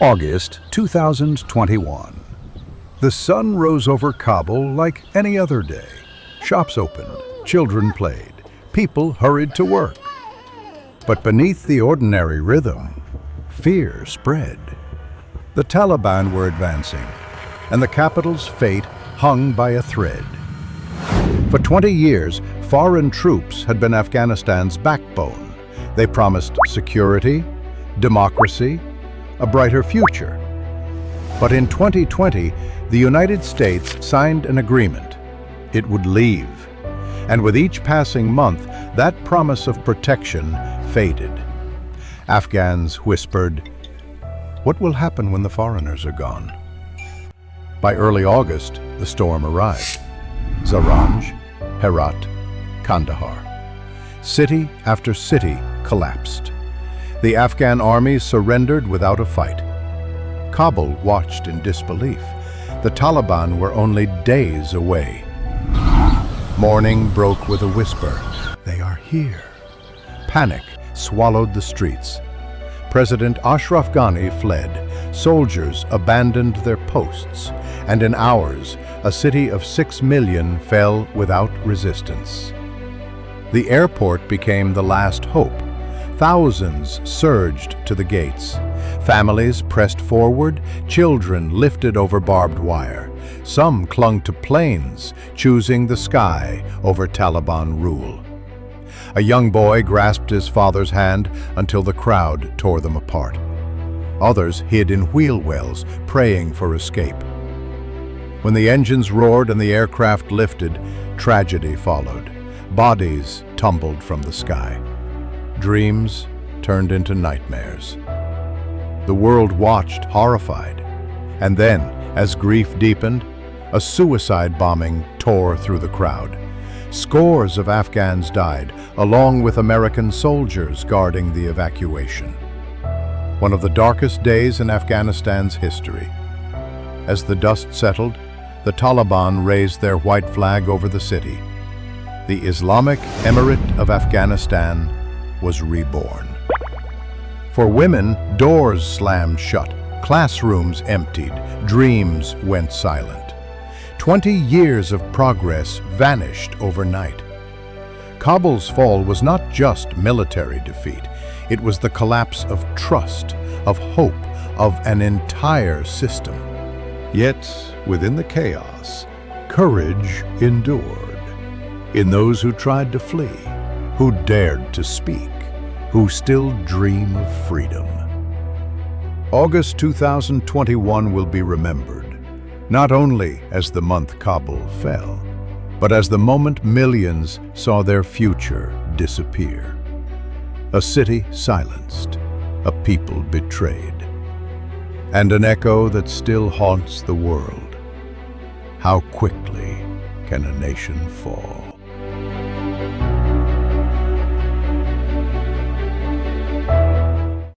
August 2021. The sun rose over Kabul like any other day. Shops opened, children played, people hurried to work. But beneath the ordinary rhythm, fear spread. The Taliban were advancing, and the capital's fate hung by a thread. For 20 years, foreign troops had been Afghanistan's backbone. They promised security, democracy, a brighter future. But in 2020, the United States signed an agreement. It would leave. And with each passing month, that promise of protection faded. Afghans whispered, "What will happen when the foreigners are gone?" By early August, the storm arrived. Zaranj, Herat, Kandahar. City after city collapsed. The Afghan army surrendered without a fight. Kabul watched in disbelief. The Taliban were only days away. Morning broke with a whisper. They are here. Panic swallowed the streets. President Ashraf Ghani fled. Soldiers abandoned their posts. And in hours, a city of 6 million fell without resistance. The airport became the last hope. Thousands surged to the gates. Families pressed forward, children lifted over barbed wire. Some clung to planes, choosing the sky over Taliban rule. A young boy grasped his father's hand until the crowd tore them apart. Others hid in wheel wells, praying for escape. When the engines roared and the aircraft lifted, tragedy followed. Bodies tumbled from the sky. Dreams turned into nightmares. The world watched, horrified. And then, as grief deepened, a suicide bombing tore through the crowd. Scores of Afghans died, along with American soldiers guarding the evacuation. One of the darkest days in Afghanistan's history. As the dust settled, the Taliban raised their white flag over the city. The Islamic Emirate of Afghanistan was reborn. For women, doors slammed shut, classrooms emptied, dreams went silent. 20 years of progress vanished overnight. Kabul's fall was not just military defeat. It was the collapse of trust, of hope, of an entire system. Yet, within the chaos, courage endured. In those who tried to flee, who dared to speak, who still dream of freedom. August 2021 will be remembered, not only as the month Kabul fell, but as the moment millions saw their future disappear. A city silenced, a people betrayed, and an echo that still haunts the world. How quickly can a nation fall?